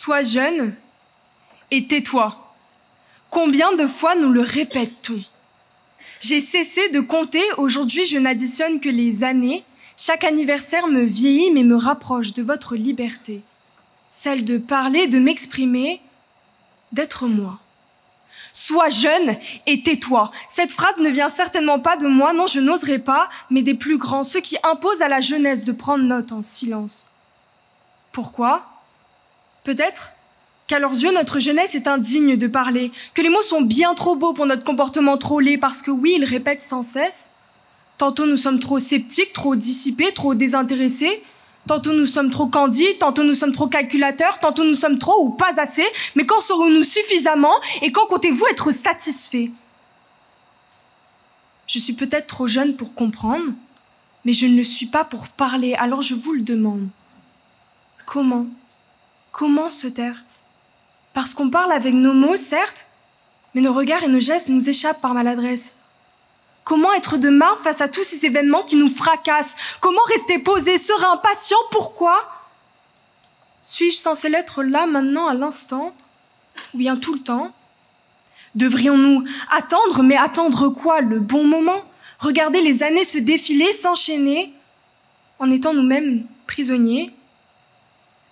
Sois jeune et tais-toi. Combien de fois nous le répète-t-on? J'ai cessé de compter, aujourd'hui je n'additionne que les années. Chaque anniversaire me vieillit mais me rapproche de votre liberté. Celle de parler, de m'exprimer, d'être moi. Sois jeune et tais-toi. Cette phrase ne vient certainement pas de moi, non je n'oserais pas, mais des plus grands, ceux qui imposent à la jeunesse de prendre note en silence. Pourquoi? Peut-être qu'à leurs yeux, notre jeunesse est indigne de parler, que les mots sont bien trop beaux pour notre comportement trop laid, parce que oui, ils répètent sans cesse. Tantôt nous sommes trop sceptiques, trop dissipés, trop désintéressés. Tantôt nous sommes trop candides, tantôt nous sommes trop calculateurs, tantôt nous sommes trop ou pas assez. Mais quand serons-nous suffisamment et quand comptez-vous être satisfaits? Je suis peut-être trop jeune pour comprendre, mais je ne le suis pas pour parler, alors je vous le demande. Comment? Comment se taire? Parce qu'on parle avec nos mots, certes, mais nos regards et nos gestes nous échappent par maladresse. Comment être de marbre face à tous ces événements qui nous fracassent? Comment rester posé, serein, patient? Pourquoi? Suis-je censé l'être là, maintenant, à l'instant? Ou bien tout le temps? Devrions-nous attendre, mais attendre quoi? Le bon moment? Regarder les années se défiler, s'enchaîner, en étant nous-mêmes prisonniers?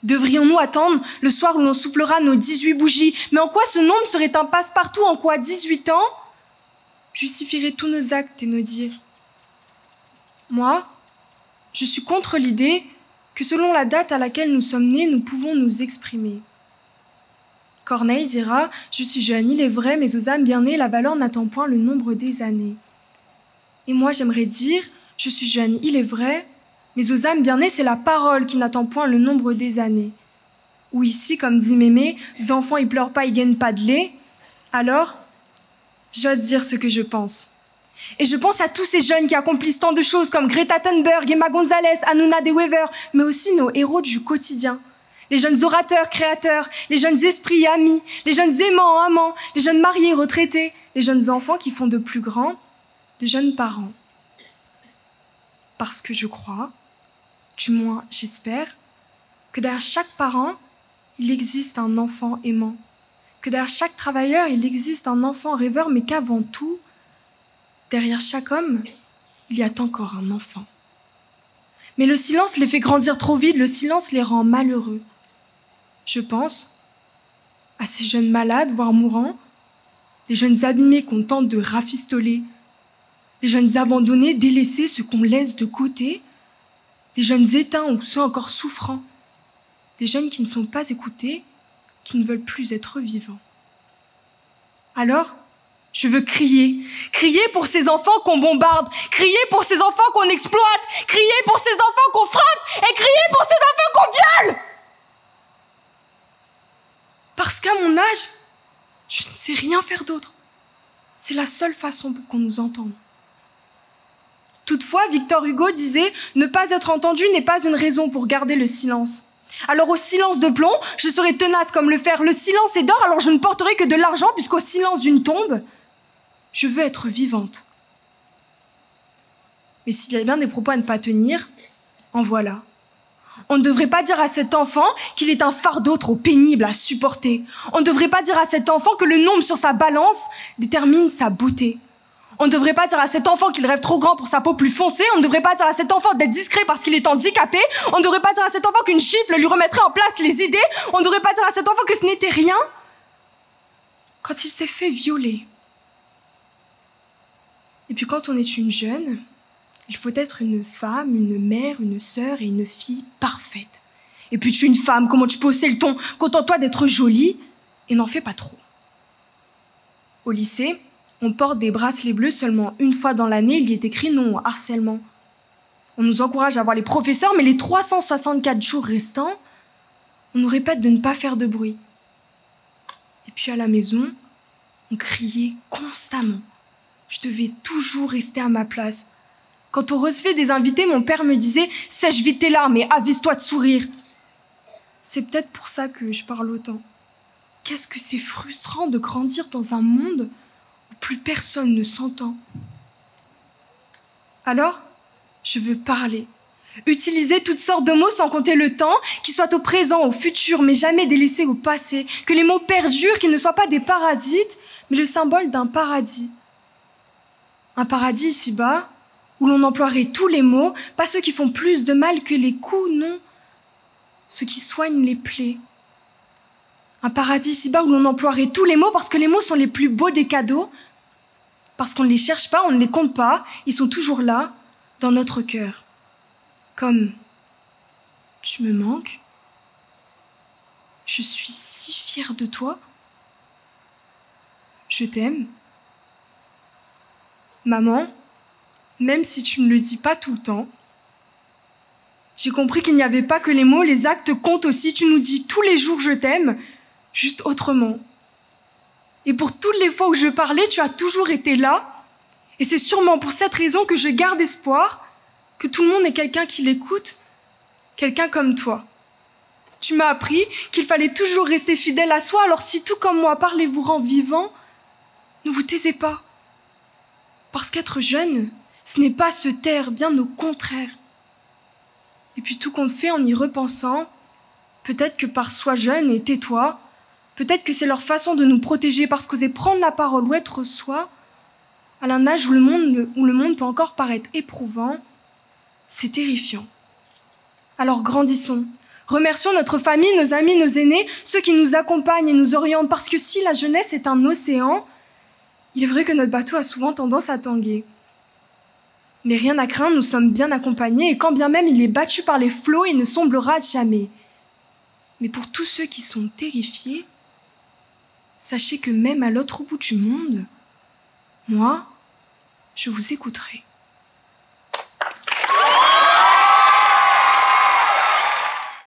Devrions-nous attendre le soir où l'on soufflera nos 18 bougies? Mais en quoi ce nombre serait un passe-partout? En quoi 18 ans justifierait tous nos actes et nos dires? Moi, je suis contre l'idée que selon la date à laquelle nous sommes nés, nous pouvons nous exprimer. Corneille dira « Je suis jeune, il est vrai, mais aux âmes bien nées, la valeur n'attend point le nombre des années. » Et moi, j'aimerais dire « Je suis jeune, il est vrai, mais aux âmes bien nées, c'est la parole qui n'attend point le nombre des années. » Ou ici, comme dit Mémé, « Les enfants, ils pleurent pas, ils gagnent pas de lait. » Alors, j'ose dire ce que je pense. Et je pense à tous ces jeunes qui accomplissent tant de choses comme Greta Thunberg, Emma Gonzalez, Hanouna De Wever, mais aussi nos héros du quotidien. Les jeunes orateurs, créateurs, les jeunes esprits, amis, les jeunes aimants, amants, les jeunes mariés, retraités, les jeunes enfants qui font de plus grands, de jeunes parents. Parce que je crois, du moins j'espère, que derrière chaque parent, il existe un enfant aimant. Que derrière chaque travailleur, il existe un enfant rêveur, mais qu'avant tout, derrière chaque homme, il y a encore un enfant. Mais le silence les fait grandir trop vite, le silence les rend malheureux. Je pense à ces jeunes malades, voire mourants, les jeunes abîmés qu'on tente de rafistoler, les jeunes abandonnés, délaissés, ceux qu'on laisse de côté, les jeunes éteints ou ceux encore souffrants, les jeunes qui ne sont pas écoutés, qui ne veulent plus être vivants. Alors, je veux crier, crier pour ces enfants qu'on bombarde, crier pour ces enfants qu'on exploite, crier pour ces enfants qu'on frappe et crier pour ces enfants qu'on viole. Parce qu'à mon âge, je ne sais rien faire d'autre. C'est la seule façon pour qu'on nous entende. Toutefois, Victor Hugo disait « Ne pas être entendu n'est pas une raison pour garder le silence ». Alors au silence de plomb, je serai tenace comme le fer. Le silence est d'or, alors je ne porterai que de l'argent, puisqu'au silence d'une tombe, je veux être vivante. Mais s'il y a bien des propos à ne pas tenir, en voilà. On ne devrait pas dire à cet enfant qu'il est un fardeau trop pénible à supporter. On ne devrait pas dire à cet enfant que le nombre sur sa balance détermine sa beauté. On ne devrait pas dire à cet enfant qu'il rêve trop grand pour sa peau plus foncée. On ne devrait pas dire à cet enfant d'être discret parce qu'il est handicapé. On ne devrait pas dire à cet enfant qu'une gifle lui remettrait en place les idées. On ne devrait pas dire à cet enfant que ce n'était rien quand il s'est fait violer. Et puis quand on est une jeune, il faut être une femme, une mère, une sœur et une fille parfaite. Et puis tu es une femme, comment tu peux hausser le ton? Contente-toi d'être jolie et n'en fais pas trop. Au lycée, on porte des bracelets bleus seulement une fois dans l'année, il y est écrit non au harcèlement. On nous encourage à voir les professeurs, mais les 364 jours restants, on nous répète de ne pas faire de bruit. Et puis à la maison, on criait constamment. Je devais toujours rester à ma place. Quand on recevait des invités, mon père me disait « Sèche vite tes larmes et avise-toi de sourire ». C'est peut-être pour ça que je parle autant. Qu'est-ce que c'est frustrant de grandir dans un monde où plus personne ne s'entend. Alors, je veux parler. Utiliser toutes sortes de mots sans compter le temps, qui soient au présent, au futur, mais jamais délaissés au passé. Que les mots perdurent, qu'ils ne soient pas des parasites, mais le symbole d'un paradis. Un paradis ici-bas, où l'on emploierait tous les mots, pas ceux qui font plus de mal que les coups, non, ceux qui soignent les plaies. Un paradis ici-bas où l'on emploierait tous les mots parce que les mots sont les plus beaux des cadeaux, parce qu'on ne les cherche pas, on ne les compte pas, ils sont toujours là, dans notre cœur. Comme « tu me manques, je suis si fière de toi, je t'aime, maman, même si tu ne le dis pas tout le temps, j'ai compris qu'il n'y avait pas que les mots, les actes comptent aussi, tu nous dis tous les jours je t'aime, juste autrement. Et pour toutes les fois où je parlais, tu as toujours été là, et c'est sûrement pour cette raison que je garde espoir, que tout le monde ait quelqu'un qui l'écoute, quelqu'un comme toi. Tu m'as appris qu'il fallait toujours rester fidèle à soi, alors si tout comme moi parler vous rend vivant, ne vous taisez pas. Parce qu'être jeune, ce n'est pas se taire, bien au contraire. Et puis tout compte fait en y repensant, peut-être que par soi jeune et tais-toi, peut-être que c'est leur façon de nous protéger parce qu'oser prendre la parole ou être soi, à un âge où le monde peut encore paraître éprouvant, c'est terrifiant. Alors grandissons, remercions notre famille, nos amis, nos aînés, ceux qui nous accompagnent et nous orientent, parce que si la jeunesse est un océan, il est vrai que notre bateau a souvent tendance à tanguer. Mais rien à craindre, nous sommes bien accompagnés, et quand bien même il est battu par les flots, il ne sombrera jamais. Mais pour tous ceux qui sont terrifiés, sachez que même à l'autre bout du monde, moi, je vous écouterai.